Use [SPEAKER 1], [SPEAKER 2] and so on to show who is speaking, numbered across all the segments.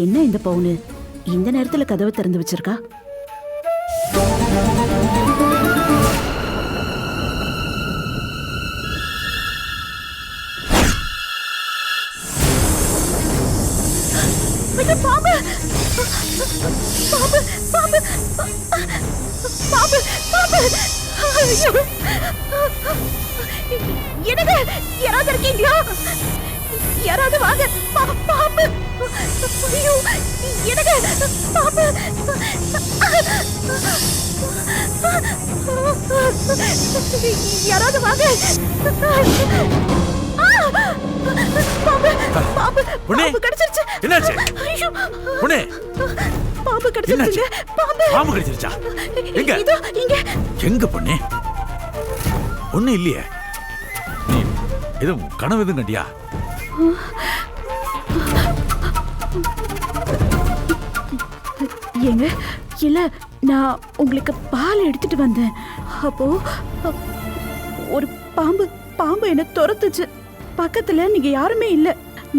[SPEAKER 1] என்ன இந்த பவுனு இந்த நேரத்துல கதவை திறந்து வச்சிருக்கா? ஐயோ, பாம்பு! பாம்பு! பாம்பு! பாம்பு! பாம்பு! ஐயோ! என்னங்க? யாராவது இருக்கீங்களா? யாராவது வாங்க! பாம்பு! ஐயோ! என்னங்க? பாம்பு! யாராவது வாங்க! பாம்பு! பாம்பு! பாம்பு கடிச்சிருச்சு!
[SPEAKER 2] என்னாச்சு?
[SPEAKER 1] ஐயோ!
[SPEAKER 2] பொண்ணே,
[SPEAKER 1] பாம்பு கடிச்சிருச்சுங்க! பாம்பு!
[SPEAKER 2] பாம்பு கடிச்சிருச்சா? எங்க?
[SPEAKER 1] இதோ இங்க.
[SPEAKER 2] எங்க பொண்ணே? ஒண்ணும் இல்லையே. நீ எதுவும் கனவு எதுவும் கண்டியா?
[SPEAKER 1] ஏங்க, இல்ல நான் உங்களுக்கு பால் எடுத்துட்டு வந்தேன். அப்போ ஒரு பாம்பு பாம்பு என்ன துரத்துச்சு. பக்கத்துல நீங்க யாருமே இல்ல.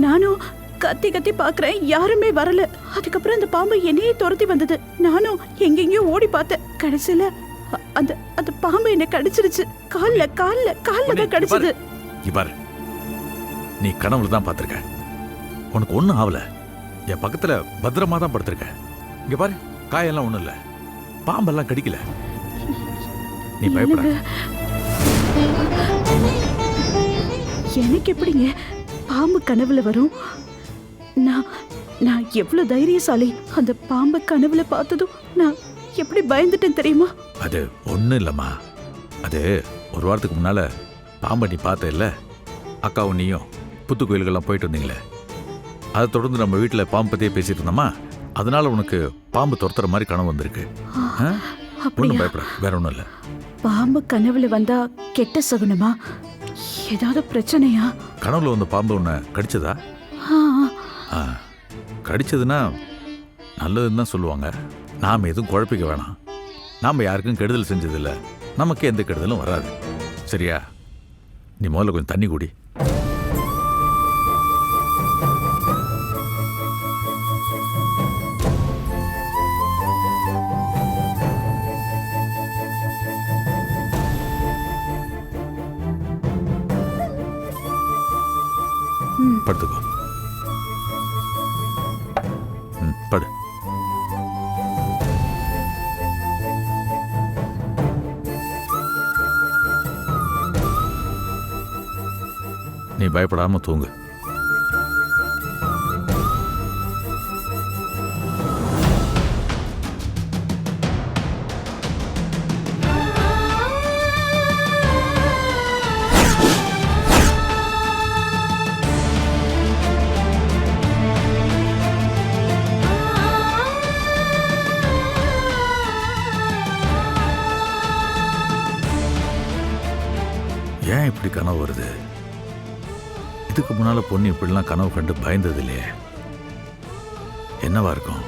[SPEAKER 1] நானும் கத்தி கத்தி பாக்குறேன், யாருமே வரல. அதுக்கப்புறம் அந்த பாம்பு என்னையே துரத்தி வந்தது. நானும் எங்கெங்கயோ ஓடி பார்த்தேன். கடைசியில அந்த அந்த பாம்பு என்ன கடிச்சிருச்சு. கால்ல கால்ல கால்ல தான் கடிச்சது.
[SPEAKER 2] இவர் நீ கனவுல தான் பார்த்திருக்க. உனக்கு ஒண்ணும் ஆகல. என் பக்கத்துல பத்திரமா தான் படுத்திருக்க. இங்க பாரு, காயெல்லாம் ஒண்ணும் இல்ல, பாம்பெல்லாம் கடிக்கல. நீ பயப்பட.
[SPEAKER 1] எனக்கு எப்படிங்க பாம்பு கனவுல வரும்? நான் நான் எவ்வளவு தைரியசாலி. அந்த பாம்பை கனவுல பார்த்ததும் நான் எப்படி பயந்துட்டேன் தெரியுமா?
[SPEAKER 2] அது ஒண்ணும் இல்லம்மா. அது ஒரு வாரத்துக்கு முன்னால பாம்பை நீ பார்த்த இல்ல, அக்காவும் நீயும் புத்து கோயிலுக்கெல்லாம் போயிட்டு வந்தீங்களே, அதை தொடர்ந்து நம்ம வீட்டில் பாம்பு பற்றியே பேசிட்டு இருந்தோமா, அதனால உனக்கு பாம்பு துரத்துற மாதிரி கனவு வந்திருக்கு. ஒன்றும் பயப்பட, வேற ஒன்றும் இல்லை.
[SPEAKER 1] பாம்பு கனவுல வந்தா கெட்ட சகுனமா? ஏதாவது பிரச்சனையா?
[SPEAKER 2] கனவுல வந்த பாம்பு உன்னை கடிச்சதா? கடிச்சதுன்னா நல்லதுன்னு தான் சொல்லுவாங்க. நாம் எதுவும் குழப்பிக்க வேணாம். நாம் யாருக்கும் கெடுதல் செஞ்சதில்ல, நமக்கு எந்த கெடுதலும் வராது. சரியா? நீ முதல்ல கொஞ்சம் தண்ணி குடி. படுத்துக்கோ. படு. நீ பயப்படாம தூங்கு. ஏன் இப்படி கனவு வருது? இதுக்கு முன்னால பொண்ணு இப்படிலாம் கனவு கண்டு பயந்தது இல்லையே. என்னவா இருக்கும்?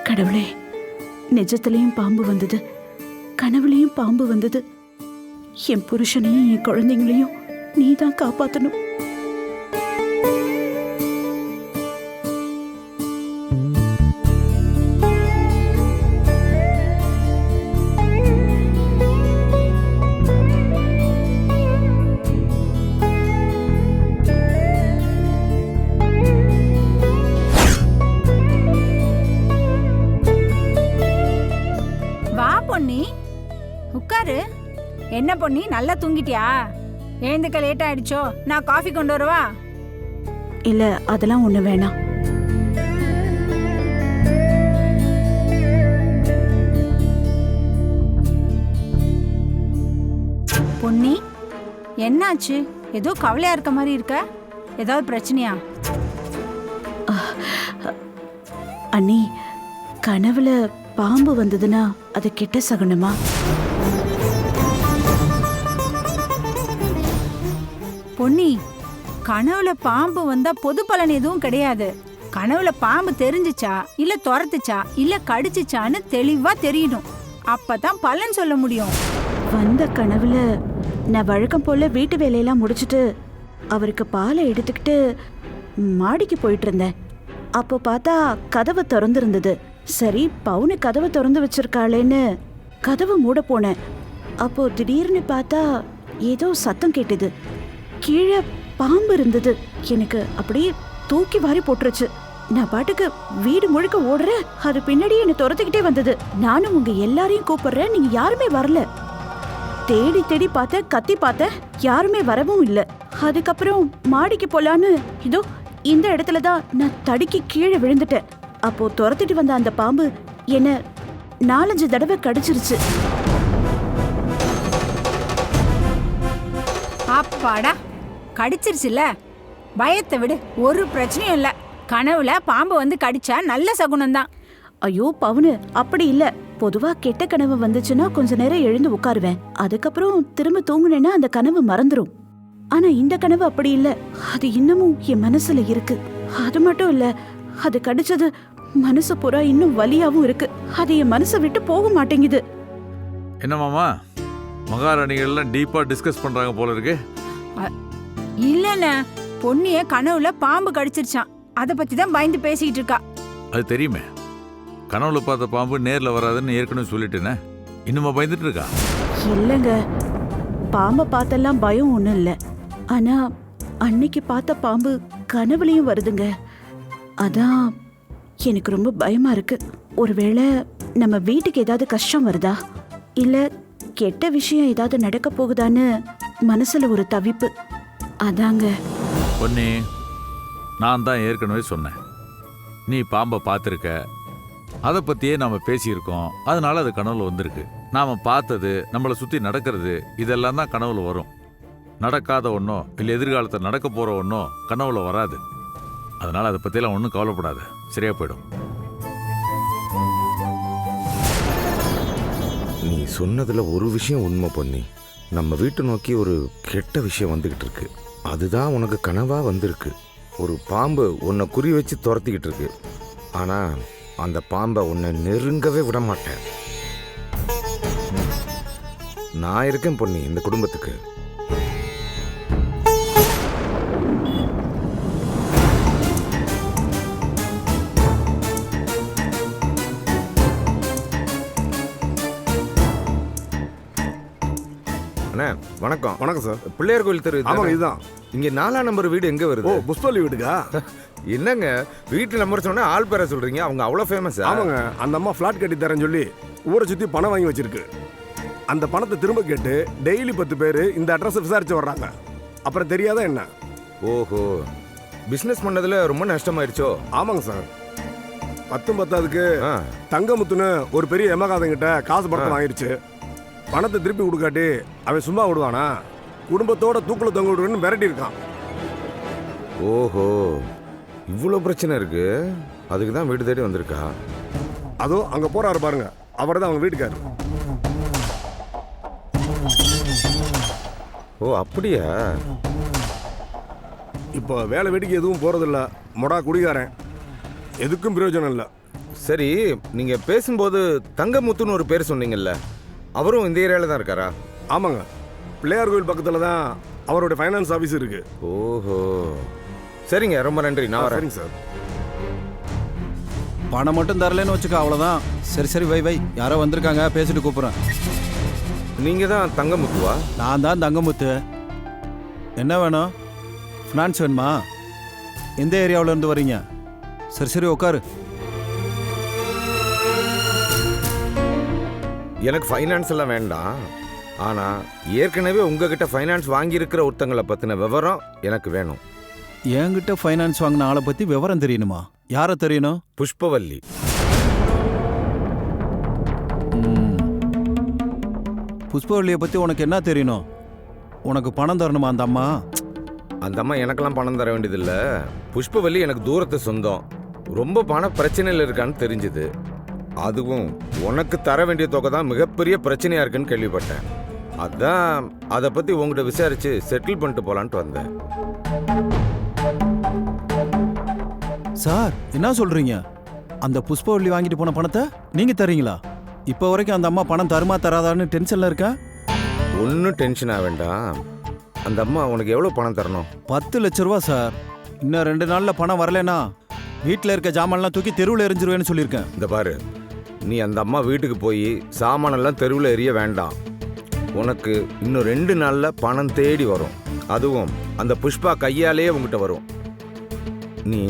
[SPEAKER 1] கடவுளே, நிஜத்திலையும் பாம்பு வந்தது, கனவுலையும் பாம்பு வந்தது. என் புருஷனையும் என் குழந்தைங்களையும் நீ தான் காப்பாத்தணும்.
[SPEAKER 3] பொன்னி, உட்காரு. என்ன பொன்னி, நல்லா தூங்கிட்டியா? எழுந்துக்க லேட் ஆயிடுச்சோ? நான் காஃபி கொண்டு வரவா?
[SPEAKER 1] இல்ல, அதெல்லாம் ஒண்ணு வேணாம்.
[SPEAKER 3] பொன்னி, என்னாச்சு? ஏதோ கவலையா இருக்க மாதிரி இருக்க. ஏதாவது பிரச்சனையா?
[SPEAKER 1] அண்ணி, கனவுல பாம்பு வந்ததுன்னா அது கெட்ட சகுனமா?
[SPEAKER 3] பொன்னி, கனவுல பாம்பு வந்தா பொது பலன் எதுவும் கிடையாது. கனவுல பாம்பு தெரிஞ்சுச்சா இல்ல துரத்துச்சா இல்ல கடிச்சுச்சான்னு தெளிவா தெரியணும். அப்பதான் பலன் சொல்ல முடியும்.
[SPEAKER 1] வந்த கனவுல நான் வழக்கம் போல வீட்டு வேலையெல்லாம் முடிச்சிட்டு அவருக்கு பாலை எடுத்துக்கிட்டு மாடிக்கு போயிட்டு இருந்தேன். அப்போ பார்த்தா கதவு திறந்திருந்தது. சரி, பவுனு கதவை திறந்து வச்சிருக்காளேன்னு கதவு மூட போனேன். அப்போ திடீர்னு பார்த்தா ஏதோ சத்தம் கேட்டது. கீழே பாம்பு இருந்தது. எனக்கு அப்படியே தூக்கி வாரி போட்டுருச்சு. நான் பாட்டுக்கு வீடு முழுக்க ஓடுறேன். அது பின்னாடியே என்னை துரத்துக்கிட்டே வந்தது. நானும் உங்க எல்லாரையும் கூப்பிடுறேன், நீங்க யாருமே வரல. தேடி தேடி பார்த்தேன், கத்தி பார்த்தேன், யாருமே வரவும் இல்லை. அதுக்கப்புறம் மாடிக்கு போலான்னு இதோ இந்த இடத்துல தான் நான் தடுக்கி கீழே விழுந்துட்டேன். அப்போ துரத்திட்டு வந்த அந்த பாம்பு என்ன 4-5 தடவை கடிச்சிருச்சு.
[SPEAKER 3] அப்பாடா, கடிச்சிருச்சுல, பயத்தை விடு, ஒரு பிரச்சனையும் இல்ல. கனவுல பாம்பு வந்து கடிச்சா நல்ல சகுனம் தான்.
[SPEAKER 1] ஐயோ பவுனு, அப்படி இல்ல. பொதுவா கெட்ட கனவு வந்துச்சுன்னா கொஞ்ச நேரம் எழுந்து உட்காருவேன். அதுக்கப்புறம் திரும்ப தூங்குனேன்னா அந்த கனவு மறந்துடும். ஆனா இந்த கனவு அப்படி இல்ல. அது இன்னமும் என் மனசுல இருக்கு. அது மட்டும் இல்ல, அது கடிச்சது மனசு பூரா இன்னும் வலியாவும் இருக்கு. அது என் மனசை விட்டு போக மாட்டேங்குது.
[SPEAKER 2] என்ன மாமா, மகாராணிகள்லாம் டீப்பா டிஸ்கஸ் பண்றாங்க போல இருக்கு.
[SPEAKER 3] இல்லண்ணே, பொன்னிய கனவுல பாம்பு கடிச்சிருச்சான். அத பத்தி தான் பயந்து பேசிட்டு இருக்கா.
[SPEAKER 2] அது தெரியுமே, கனவுல பார்த்த பாம்பு நேர்ல வராதுன்னு ஏற்கனவே சொல்லிட்டேனே. இன்னுமா பயந்துட்டு இருக்கா?
[SPEAKER 1] இல்லங்க, பாம்பை பார்த்தெல்லாம் பயம் ஒண்ணும் இல்ல. ஆனா அன்னைக்கு பார்த்த பாம்பு கனவுலயும் வருதுங்க. அதான் எனக்கு ரொம்ப பயமா இருக்கு. ஒருவேளை நம்ம வீட்டுக்கு ஏதாவது கஷ்டம் வருதா, இல்ல கெட்ட விஷயம் ஏதாவது நடக்க போகுதான்னு மனசுல ஒரு தவிப்பு. அதாங்க.
[SPEAKER 2] பொன்னி, நான் தான் ஏற்கனவே சொன்னேன், நீ பாம்பை பார்த்துருக்க, அதை பற்றியே நாம் பேசியிருக்கோம். அதனால அது கனவுல வந்திருக்கு. நாம் பார்த்தது, நம்மளை சுற்றி நடக்கிறது, இதெல்லாம் தான் கனவுல வரும். நடக்காத ஒன்றோ இல்லை எதிர்காலத்தில் நடக்க போகிற ஒன்றோ கனவுல வராது. அதனால் அதை பற்றியெல்லாம் ஒன்றும் கவலைப்படாது, சரியா போயிடும்.
[SPEAKER 4] நீ சொன்னதுல ஒரு விஷயம் உண்மை பொன்னி. நம்ம வீட்டை நோக்கி ஒரு கெட்ட விஷயம் வந்துகிட்டு இருக்கு. அதுதான் உனக்கு கனவா வந்திருக்கு. ஒரு பாம்பு உன்னை குறி வச்சு துரத்திக்கிட்டு இருக்கு. ஆனா அந்த பாம்பை உன்னை நெருங்கவே விட மாட்டேன். நான் இருக்கேன் பொன்னி இந்த குடும்பத்துக்கு. அண்ணா வணக்கம்.
[SPEAKER 5] வணக்கம் சார்.
[SPEAKER 4] பிள்ளையார் கோயில் தெரு
[SPEAKER 5] ஆமாங்க, இதுதான்.
[SPEAKER 4] இங்க 4ஆம் நம்பர் வீடு எங்க வருது?
[SPEAKER 5] ஓ, புஷ்பலி வீடுக்கா?
[SPEAKER 4] என்னங்க வீட்டு நம்பர் சொன்னா ஆள் பேர சொல்றீங்க? அவங்க அவ்வளவு ஃபேமஸ்?
[SPEAKER 5] ஆமாங்க, அந்த அம்மா ஃபிளாட் கட்டி தரேன்னு சொல்லி ஊரை சுத்தி பணம் வாங்கி வச்சிருக்கு. அந்த பணத்தை திரும்ப கேட்டு டெய்லி 10 பேர் இந்த அட்ரஸ் விசாரிச்சு வர்றாங்க. அப்புறம் தெரியாத என்ன?
[SPEAKER 4] ஓஹோ, பிசினஸ் பண்ணதுல ரொம்ப நஷ்டமாயிருச்சோ?
[SPEAKER 5] ஆமாங்க சார். 10 தங்கமுத்துன்னு ஒரு பெரிய எமகாதங்கிட்ட காசு பணத்தை வாங்கிருச்சு. பணத்தை திருப்பி கொடுக்காட்டி அவன் சும்மா விடுவானா? குடும்பத்தோட தூக்குல தொங்க விடுவேன்னு மிரட்டி இருக்கான்.
[SPEAKER 4] ஓஹோ, இவ்வளோ பிரச்சனை இருக்கு. அதுக்கு தான் வீடு தேடி வந்திருக்கா.
[SPEAKER 5] அதுவும் அங்க போறாரு பாருங்க, அவர் தான் அவங்க வீட்டுக்காரு.
[SPEAKER 4] ஓ அப்படியா?
[SPEAKER 5] இப்போ வேலை வெடிக்கு எதுவும் போறதில்ல. மொடா குடிகாரன், எதுக்கும் பிரயோஜனம் இல்லை.
[SPEAKER 4] சரி, நீங்க பேசும்போது தங்கமுத்துன்னு ஒரு பேர் சொன்னீங்கல்ல, அவரும் இந்த ஏரியாவில் தான் இருக்காரா?
[SPEAKER 5] ஆமாங்க, பிள்ளையார் கோயில் பக்கத்தில் தான் அவருடைய ஃபைனான்ஸ் ஆஃபீஸ் இருக்கு.
[SPEAKER 4] ஓஹோ, சரிங்க, ரொம்ப நன்றி, நான் வரேன்.
[SPEAKER 5] சரிங்க சார்.
[SPEAKER 6] பணம் மட்டும் தரலன்னு வச்சுக்க, அவ்வளோதான். சரி சரி, வை வை, யாரோ வந்திருக்காங்க, பேசிட்டு கூப்பிட்றேன்.
[SPEAKER 4] நீங்க தான் தங்கமுத்துவா?
[SPEAKER 6] நான் தான் தங்கமுத்து. என்ன வேணும்? ஃபினான்ஸ் வேணுமா? எந்த ஏரியாவில் இருந்து வரீங்க? சரி சரி, உட்காரு.
[SPEAKER 4] எனக்கு ஃபைனான்ஸ் எல்லாம் வேண்டாம். ஆனால் ஏற்கனவே உங்ககிட்ட ஃபைனான்ஸ் வாங்கியிருக்கிற ஒருத்தங்களை பற்றின விவரம் எனக்கு வேணும்.
[SPEAKER 6] என்கிட்ட ஃபைனான்ஸ் வாங்கின ஆளை பற்றி விவரம் தெரியணுமா? யாரை தெரியணும்?
[SPEAKER 4] புஷ்பவல்லி.
[SPEAKER 6] புஷ்பவல்லியை பற்றி உனக்கு என்ன தெரியணும்? உனக்கு பணம் தரணுமா அந்த அம்மா?
[SPEAKER 4] அந்த அம்மா எனக்கெல்லாம் பணம் தர வேண்டியதில்லை. புஷ்பவல்லி எனக்கு தூரத்து சொந்தம். ரொம்ப பண பிரச்சனையில் இருக்கான்னு தெரிஞ்சுது. அதுவும் உனக்கு தர வேண்டிய தொகை தான் மிகப்பெரிய பிரச்சனையா இருக்குன்னு கேள்விப்பட்டேன். அதான் அதை பற்றி உங்ககிட்ட விசாரிச்சு செட்டில் பண்ணிட்டு போலான்ட்டு வந்தேன்.
[SPEAKER 6] சார் என்ன சொல்றீங்க? அந்த புஷ்பவள்ளி வாங்கிட்டு போன பணத்தை நீங்க தரீங்களா? இப்போ வரைக்கும் அந்த அம்மா பணம் தருமா தராதான்னு டென்ஷன்ல இருக்கா?
[SPEAKER 4] ஒன்றும் டென்ஷன் ஆக வேண்டாம். அந்த அம்மா உனக்கு எவ்வளோ பணம் தரணும்?
[SPEAKER 6] 10 லட்ச ரூபா சார். இன்னும் 2 நாள்ல பணம் வரலனா வீட்டில் இருக்க ஜாமான்லாம் தூக்கி தெருவில் எரிஞ்சிருவேன்னு சொல்லியிருக்கேன்.
[SPEAKER 4] இந்த பாரு, நீ அந்த அம்மா வீட்டுக்கு போய் சாமானெல்லாம் தெருவில் எரிய வேண்டாம். உனக்கு இன்னும் 2 நாளில் பணம் தேடி வரும். அதுவும் அந்த புஷ்பா கையாலேயே உங்ககிட்ட வரும். நீ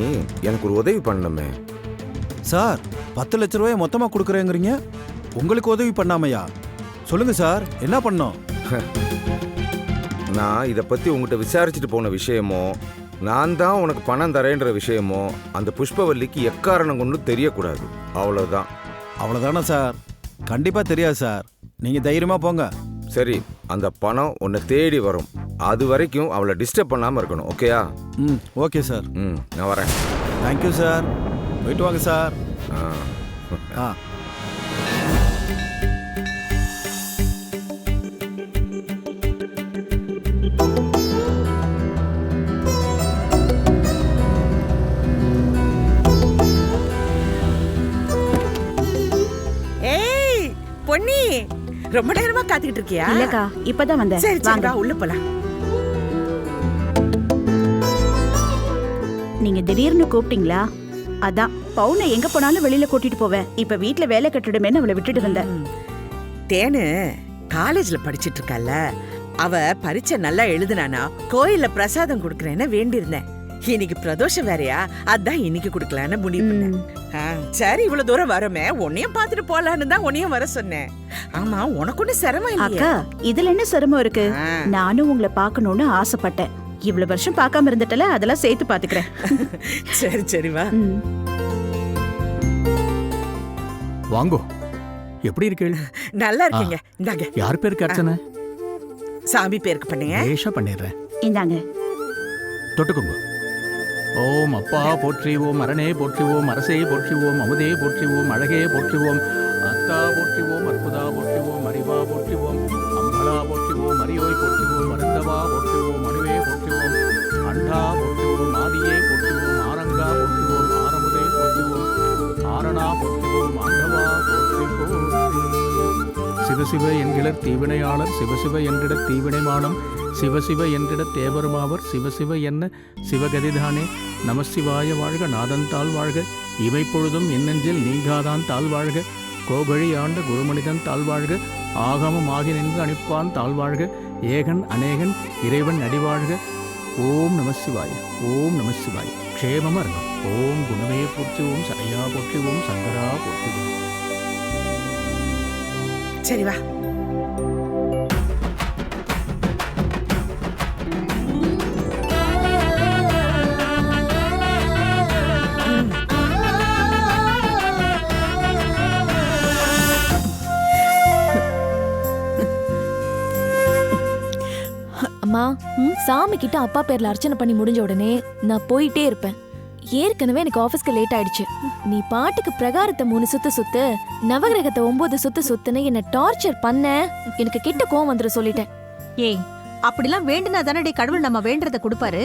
[SPEAKER 4] எனக்கு ஒரு உதவி பண்ணணுமே.
[SPEAKER 6] சார் 10 லட்ச ரூபாயை மொத்தமாக கொடுக்குறேங்கிறீங்க, உங்களுக்கு உதவி பண்ணாமையா? சொல்லுங்க சார், என்ன பண்ணோம்?
[SPEAKER 4] நான் இதை பற்றி உங்ககிட்ட விசாரிச்சுட்டு போன விஷயமோ, நான் தான் உனக்கு பணம் தரேன்ற விஷயமோ அந்த புஷ்பவல்லிக்கு எக்காரணம் கொண்டு தெரியக்கூடாது. அவ்வளோதான்.
[SPEAKER 6] அவ்வளோதானே சார்? கண்டிப்பாக தெரியாது சார். நீங்கள் தைரியமாக போங்க.
[SPEAKER 4] சரி, அந்த பணம் உன்னை தேடி வரும். அது வரைக்கும் அவளை டிஸ்டர்ப் பண்ணாமல் இருக்கணும். ஓகேயா?
[SPEAKER 6] ம், ஓகே சார்.
[SPEAKER 4] நான் வரேன்.
[SPEAKER 6] Thank you sir. போயிட்டு வாங்க சார். ஆ
[SPEAKER 7] ஏய் பொன்னி, ரொம்ப நேரமா காத்துக்கிட்டு இருக்கியா?
[SPEAKER 1] இல்லக்கா, இப்பதான் வந்தேன்.
[SPEAKER 7] சரி சரி,
[SPEAKER 1] வாங்க.
[SPEAKER 7] வா உள்ள போலாம்.
[SPEAKER 1] நீங்க திடீர்னு கூப்பிட்டீங்களா? அதான் பவுனை எங்க போனாலும் வெளியில கூட்டிட்டு போவேன். இப்ப வீட்ல வேலை கட்டிடுமேன்னு அவளை விட்டுட்டு வந்தேன்.
[SPEAKER 7] தேனு காலேஜ்ல படிச்சிட்டு இருக்கால, அவ பரீட்சை நல்லா எழுதுனானா கோயில்ல பிரசாதம் கொடுக்கறேன்னு வேண்டியிருந்தேன். இன்னைக்கு பிரதோஷம் வேறையா, அதான் இன்னைக்கு கொடுக்கலான்னு முடிவு பண்ணேன். சரி, இவ்வளவு தூரம் வரமே, உன்னையும் பாத்துட்டு போலான்னு தான் உன்னையும் வர சொன்னேன். ஆமா, உனக்கு ஒண்ணு சிரமம் இல்லையா?
[SPEAKER 1] அக்கா, இதுல என்ன சிரமம் இருக்கு? நானும் உங்களை பார்க்கணும்னு ஆசைப்பட்டேன். இவ்வளவு வருஷம் பார்க்காம இருந்துட்டல, அதெல்லாம் சேர்த்து பாத்துக்கிறேன்.
[SPEAKER 7] சரி சரி, வா.
[SPEAKER 8] வாங்கோ. எப்படி இருக்கீள்?
[SPEAKER 7] நல்லா இருக்கீங்க. இந்தாங்க.
[SPEAKER 8] யார் பேருக்கு அர்ச்சனை?
[SPEAKER 7] சாமி பேருக்கு பண்ணுங்க.
[SPEAKER 8] ஏஷா பண்ணிடுறேன்.
[SPEAKER 1] இந்தாங்க.
[SPEAKER 8] தொட்டுக்கோங்க. ஓம் அப்பா போற்றிவோம், அரணே போற்றிவோம், அரசே போற்றிவோம், அமுதே போற்றிவோம், அழகே போற்றிவோம், அத்தா போற்றிவோம், அற்புதா போற்றிவோம், அறிவா போற்றிவோம், அம்பலா போற்றிவோம், அரியோய் போற்றிவோம், அருந்தவா போற்றிவோம், அணுவே போற்றிவோம், அண்டா போற்றிவோம், ஆதியே போற்றிவோம், ஆரங்கா போற்றிவோம், ஆரமுதே போற்றிவோம், ஆரணா போற்றிவோம், ஆண்டவா போற்றி போற்றி. சிவசிவ என்கிற தீவினையாளர், சிவசிவ என்றிட தீவினைமானம், சிவசிவ என்றிட தேவருமாவர், சிவசிவ என்ன சிவகதிதானே. நமசிவாய வாழ்க, நாதன் தாழ் வாழ்க, இவை பொழுதும் என்னெஞ்சில் நீங்காதான் தாழ் வாழ்க, கோகழி ஆண்ட குருமனிதன் தாழ் வாழ்க, ஆகமம் ஆகி நின்று அணிப்பான் தாழ் வாழ்க, ஏகன் அநேகன் இறைவன் அடிவாழ்க. ஓம் நமசிவாய, ஓம் நமசிவாய. க்ஷேமம் அருங்க. ஓம் குணமே போற்றுவோம், சடையா போற்றுவோம், சங்கரா போற்றுவோம்.
[SPEAKER 7] சரி, வா.
[SPEAKER 9] அம்மா, சாமி கிட்ட அப்பா பேர்ல அர்ச்சனை பண்ணி முடிஞ்ச உடனே நான் போயிட்டே இருப்பேன். ஏற்கனவே எனக்கு ஆபீஸ்க்கு லேட் ஆயிடுச்சு. நீ பாட்டுக்கு பிரகாரத்தை 3 சுத்து சுத்து, நவகிரகத்தை 9 சுத்து சுத்துன்னு என்ன டார்ச்சர் பண்ண. எனக்கு கிட்ட கோவம் வந்துட சொல்லிட்டேன்.
[SPEAKER 3] ஏய், அப்படிலாம் வேண்டுனா தானடி கடவுள் நம்ம வேண்டறத கொடுப்பாரு.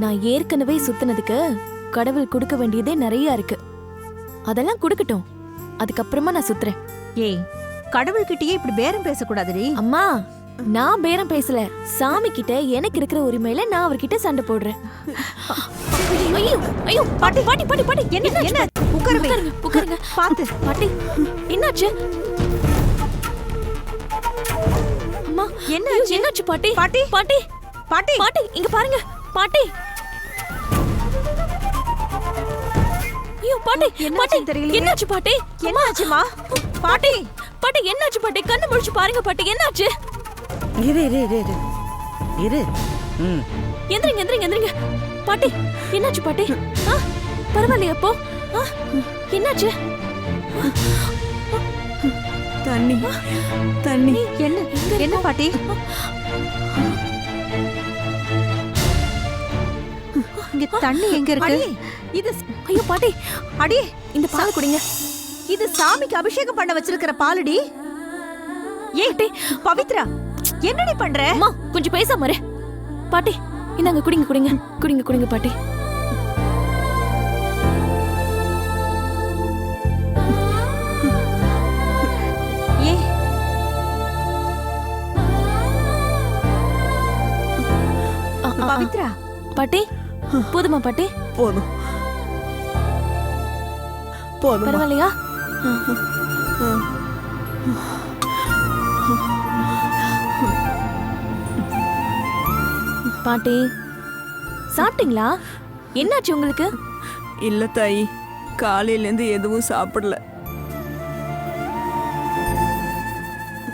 [SPEAKER 9] நான் ஏற்கனவே சுத்தினதுக்கு கடவுள் கொடுக்க வேண்டியதே நிறைய இருக்கு. அதெல்லாம் கொடுக்கட்டும், அதுக்கப்புறமா நான் சுத்துறேன்.
[SPEAKER 3] ஏய், கடவுள் கிட்டயே இப்படி பேரம் பேசக்கூடாதுடி.
[SPEAKER 9] அம்மா, நான் பேரம் பேசல. சாமி கிட்ட எனக்கு இருக்கிற உரிமையில நான் அவர்கிட்ட சண்டை போடுறேன். ஐயோ ஐயோ, பாட்டி பாட்டி பாட்டி பாட்டி, என்ன என்ன?
[SPEAKER 3] உட்காருங்க
[SPEAKER 9] உட்காருங்க.
[SPEAKER 3] பாத்து.
[SPEAKER 9] பாட்டி, என்னாச்சு? அம்மா, என்னாச்சு பாட்டி?
[SPEAKER 3] பாட்டி
[SPEAKER 9] பாட்டி
[SPEAKER 3] பாட்டி
[SPEAKER 9] பாட்டி, இங்க பாருங்க பாட்டி. ஐயோ பாட்டி, பாட்டி
[SPEAKER 3] தெரியல.
[SPEAKER 9] என்னாச்சு பாட்டி?
[SPEAKER 3] என்னாச்சுமா?
[SPEAKER 9] பாட்டி பாட்டி, என்னாச்சு பாட்டி? கண்ணு முழிச்சு பாருங்க பாட்டி, என்னாச்சு?
[SPEAKER 7] இரு இரு இரு இரு இரு.
[SPEAKER 9] எந்திரிங்க எந்திரிங்க எந்திரிங்க. பாட்டி, என்னாச்சு பாட்டி? பரவாயில்லையா அப்போ? என்னாச்சு?
[SPEAKER 3] தண்ணி தண்ணி. என்ன என்ன பாட்டி? இங்க தண்ணி எங்க இருக்கு?
[SPEAKER 9] இது ஐயோ பாட்டி,
[SPEAKER 3] அடி
[SPEAKER 9] இந்த பால் குடிங்க.
[SPEAKER 3] இது சாமிக்கு அபிஷேகம் பண்ண வச்சிருக்கிற பாலுடி. ஏய் பவித்ரா, என்னடி பண்ற?
[SPEAKER 9] அம்மா, கொஞ்சம் பேசாம இரு. பாட்டி, இந்தாங்க குடிங்க குடிங்க குடிங்க குடிங்க பாட்டி. பாட்டி போதுமா பாட்டி?
[SPEAKER 1] போதும் போதும்.
[SPEAKER 9] பரவாயில்லையா? பாட்டி சாப்பிட்டீங்களா? என்னாச்சு உங்களுக்கு?
[SPEAKER 1] இல்ல தாயி, காலையிலேருந்து எதுவும் சாப்பிடல.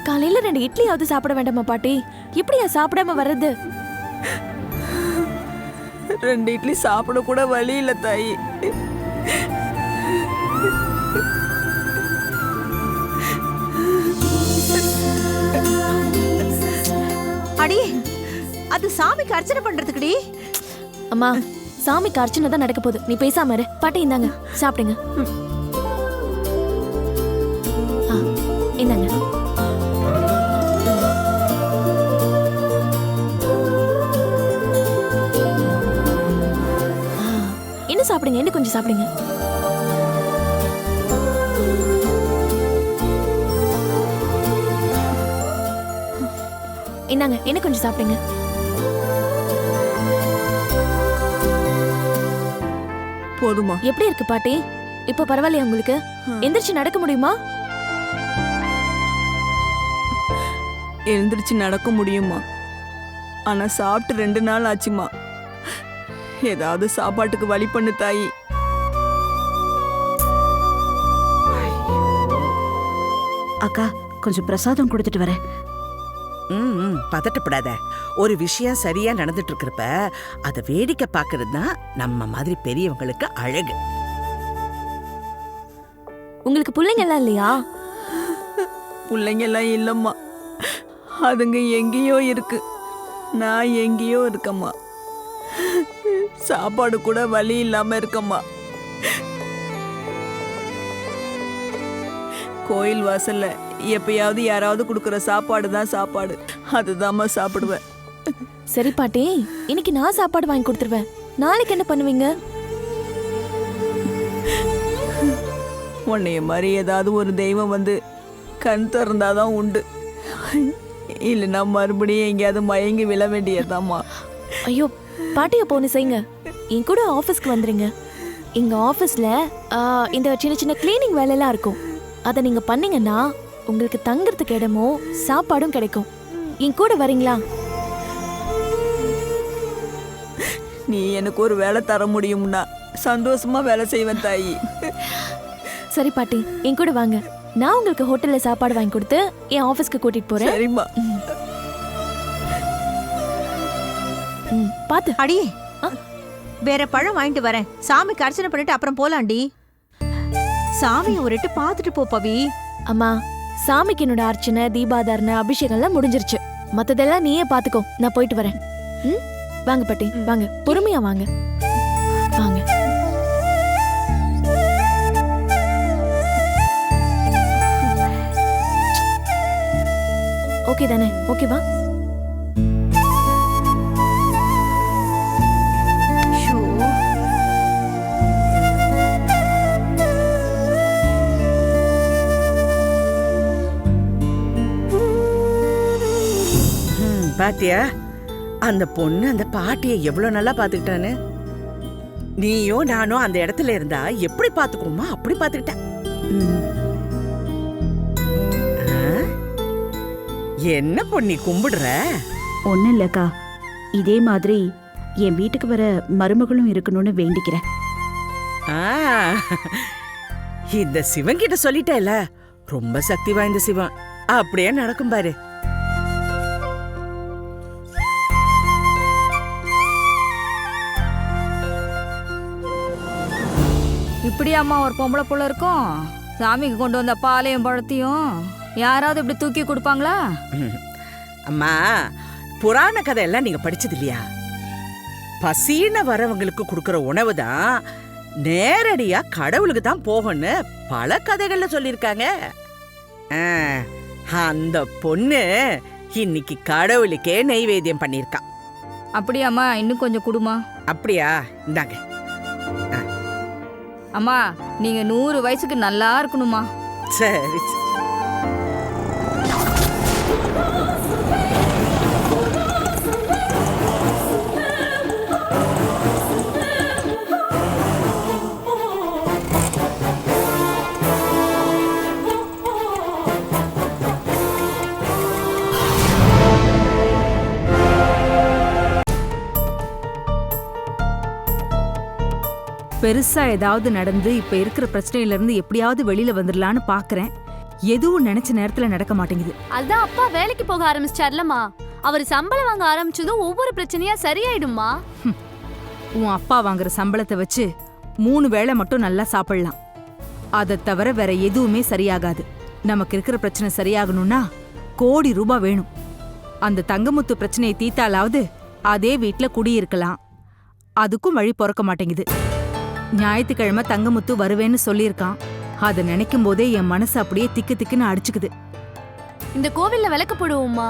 [SPEAKER 9] காலையில 2 இட்லியாவது சாப்பிட வேண்டாமா பாட்டி? இப்படியா சாப்பிடாம வர்றது?
[SPEAKER 1] 2 இட்லி சாப்பிட கூட வழி இல்ல தாயி.
[SPEAKER 3] அடி, அது சாமிக்கு அர்ச்சனை பண்றதுக்குடி.
[SPEAKER 9] அம்மா, சாமிக்கு அர்ச்சனை தான் நடக்க போகுது, நீ பேசாம இரு. பாட்டி இந்தாங்க சாப்பிடுங்க. இந்தாங்க. இன்னும் சாப்பிடுங்க, இன்னும் கொஞ்சம் சாப்பிடுங்க. இந்தாங்க, இன்னும் கொஞ்சம் சாப்பிடுங்க.
[SPEAKER 1] போதுமா?
[SPEAKER 9] எப்படி இருக்கு பாட்டி? இப்ப பரவாயில்லையா உங்களுக்கு? எந்திரிச்சு நடக்க முடியுமா?
[SPEAKER 1] எழுந்திருச்சு நடக்க முடியுமா? ஆனா சாப்பிட்டு 2 நாள் ஆச்சுமா. ஏதாவது சாப்பாட்டுக்கு வழி பண்ணு தாயி.
[SPEAKER 3] அக்கா, கொஞ்சம் பிரசாதம் கொடுத்துட்டு வரேன்.
[SPEAKER 7] பதட்டப்படாத. ஒரு விஷயம் சரியா நடந்துட்டு இருக்கிறப்ப அதை வேடிக்கை பார்க்கறது தான் நம்ம மாதிரி பெரியவங்களுக்கு அழகு.
[SPEAKER 9] உங்களுக்கு பிள்ளைங்க எல்லாம் இல்லையா?
[SPEAKER 1] பிள்ளைங்க எல்லாம் இல்லம்மா, அதுங்க எங்கேயோ இருக்கு, நான் எங்கேயோ இருக்கம்மா. சாப்பாடு கூட வழி இல்லாம இருக்கம்மா. கோயில் வாசல்ல எப்பயாவது யாராவது கொடுக்குற சாப்பாடு தான் சாப்பாடு, அதுதாம்மா சாப்பிடுவேன்.
[SPEAKER 9] சரி பாட்டி, இன்னைக்கு நான் சாப்பாடு வாங்கி கொடுத்துருவேன். நாளைக்கு என்ன பண்ணுவீங்க?
[SPEAKER 1] உன்னைய மாதிரி ஏதாவது ஒரு தெய்வம் வந்து கண் திறந்தாதான் உண்டு, இல்லைன்னா மறுபடியும் எங்கேயாவது மயங்கி விழ வேண்டியதாம்மா.
[SPEAKER 9] ஐயோ பாட்டி, அப்போ ஒன்று செய்யுங்க, என் கூட ஆஃபீஸ்க்கு வந்துருங்க. எங்க ஆஃபீஸ்ல இந்த சின்ன சின்ன கிளீனிங் வேலையெல்லாம் இருக்கும். அதை நீங்க பண்ணீங்கன்னா உங்களுக்கு தங்குறதுக்கு இடமும் சாப்பாடும் கிடைக்கும். என் கூட வரீங்களா?
[SPEAKER 1] நீ எனக்கு ஒரு வேலை தர முடியும்னா சந்தோஷமா வேலை செய்வேன் தாயி.
[SPEAKER 9] சரி பாட்டி, என் கூட வாங்க. நான் உங்களுக்கு ஹோட்டல்ல சாப்பாடு வாங்கி கொடுத்து என் ஆஃபீஸ்க்கு கூட்டிட்டு போறேன்.
[SPEAKER 1] சரிம்மா.
[SPEAKER 9] பாத்து.
[SPEAKER 3] அடி, வேற பழம் வாங்கிட்டு வரேன். சாமிக்கு அர்ச்சனை பண்ணிட்டு அப்புறம் போலாண்டி. சாமியை ஒரு எட்டு பார்த்துட்டு போ பவி.
[SPEAKER 9] அம்மா, சாமிக்கு என்னோட அர்ச்சனை, தீபாதாரணை, அபிஷேகம்லாம் முடிஞ்சிருச்சு. மத்ததெல்லாம் நீயே பாத்துக்கோ, நான் போயிட்டு வரேன். வாங்க பாட்டி, வாங்க, பொறுமையா வாங்க. வாங்க. ஓகே தானே? ஓகேவா?
[SPEAKER 7] பாத்தியா, அந்த பொண்ணு அந்த பாட்டியை எவ்வளவு நல்லா பாத்துக்கிட்டான்னு. நீயோ நானோ அந்த இடத்துல இருந்தா எப்படி பாத்துக்குவோமா அப்படி பாத்துக்கிட்டேன். என்ன பொண்ணி கும்பிடுற?
[SPEAKER 1] ஒன்றும் இல்லைக்கா, இதே மாதிரி என் வீட்டுக்கு வர மருமகளும் இருக்கணும்னு வேண்டிக்கிறேன்.
[SPEAKER 7] இந்த சிவன் கிட்ட சொல்லிட்டேல, ரொம்ப சக்தி வாய்ந்த சிவன், அப்படியே நடக்கும் பாரு.
[SPEAKER 3] இப்படியாம்மா ஒரு பொம்பளை புள்ள இருக்கும்? சாமிக்கு கொண்டு வந்த பாலையும் பழத்தையும் யாராவது இப்படி தூக்கி கொடுப்பாங்களா?
[SPEAKER 7] அம்மா, புராண கதை எல்லாம் நீங்க படிச்சது இல்லையா? பசின்னு வரவங்களுக்கு கொடுக்கற உணவு தான் நேரடியா கடவுளுக்கு தான் போகும்னு பல கதைகள்ல சொல்லியிருக்காங்க. அந்த பொண்ணு இன்னைக்கு கடவுளுக்கே நெய்வேத்தியம் பண்ணிருக்கா.
[SPEAKER 3] அப்படியாம்மா, இன்னும் கொஞ்சம் குடுமா.
[SPEAKER 7] அப்படியா? இந்தாங்க.
[SPEAKER 3] அம்மா, நீங்க 100 வயசுக்கு நல்லா இருக்கணுமா.
[SPEAKER 7] சரி.
[SPEAKER 3] பெருசா ஏதாவது நடந்து இப்ப இருக்கிற பிரச்சனையில இருந்து எப்படியாவது வெளியில வந்துடலான்னு பாக்குறேன். எதுவும் நினைச்ச நேரத்துல நடக்க மாட்டேங்குது.
[SPEAKER 10] அதான் அப்பா வேலைக்கு போக ஆரம்பிச்சிட்டார்லம்மா. அவர் சம்பளம் வாங்க ஆரம்பிச்சதும் ஒவ்வொரு பிரச்சனையா சரியாயிடுமா?
[SPEAKER 3] உன் அப்பா வாங்குற சம்பளத்தை வச்சு 3 வேளை மட்டும் நல்லா சாப்பிடலாம். அதை தவிர வேற எதுவுமே சரியாகாது. நமக்கு இருக்கிற பிரச்சனை சரியாகணும்னா கோடி ரூபாய் வேணும். அந்த தங்கமுத்து பிரச்சனையை தீத்தாலாவது அதே வீட்டுல குடியிருக்கலாம். அதுக்கும் வழி பொறக்க மாட்டேங்குது. ஞாயிற்றுக்கிழமை தங்கமுத்து வருவேன்னு சொல்லியிருக்கான். அதை நினைக்கும் போதே என் மனசு அப்படியே திக்கு திக்குன்னு அடிச்சுக்குது.
[SPEAKER 10] இந்த கோவில்ல விளக்கு போடுவோம்மா,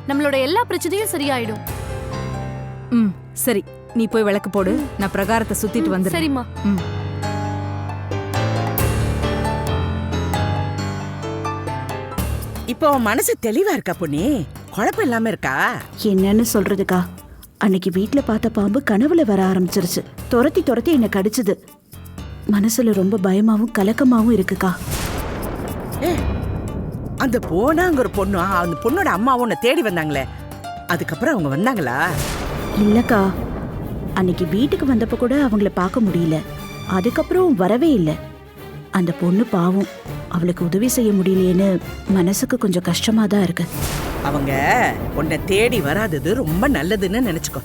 [SPEAKER 10] நம்மளோட எல்லா பிரச்சனையும் சரியாயிடும்.
[SPEAKER 3] சரி, நீ போய் விளக்கு போடு. நான் பிரகாரத்தை சுத்திட்டு வந்துடுறேன்.
[SPEAKER 10] சரிம்மா.
[SPEAKER 7] இப்போ உன் மனசு தெளிவா இருக்கா பொண்ணி? குழப்பம் இல்லாம இருக்கா?
[SPEAKER 1] என்னன்னு சொல்றதுக்கா, அன்னைக்கு வீட்ல பார்த்த பாம்பு கனவுல வர ஆரம்பிச்சிருச்சு. துரத்தி துரத்தி என்னை கடிச்சது. மனசுல ரொம்ப பயமாவும் கலக்கமாவும் இருக்குக்கா.
[SPEAKER 7] அந்த போனாங்கிற பொண்ணு, அந்த பொண்ணோட அம்மா உன்னை தேடி வந்தாங்களே, அதுக்கப்புறம் அவங்க வந்தாங்களா?
[SPEAKER 1] இல்லக்கா, அன்னைக்கு வீட்டுக்கு வந்தப்ப கூட அவங்கள பார்க்க முடியல. அதுக்கப்புறம் வரவே இல்லை. அந்த பொண்ணு பாவம், அவளுக்கு உதவி செய்ய முடியலையேன்னு மனசுக்கு கொஞ்சம் கஷ்டமா தான் இருக்கு.
[SPEAKER 7] அவங்க உன்னை தேடி வராதது ரொம்ப நல்லதுன்னு நினைச்சுக்கோ.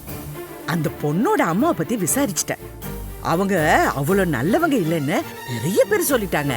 [SPEAKER 7] அந்த பொண்ணோட அம்மாவை பத்தி விசாரிச்சுட்டேன். அவங்க அவ்வளவு நல்லவங்க இல்லைன்னு நிறைய பேர் சொல்லிட்டாங்க.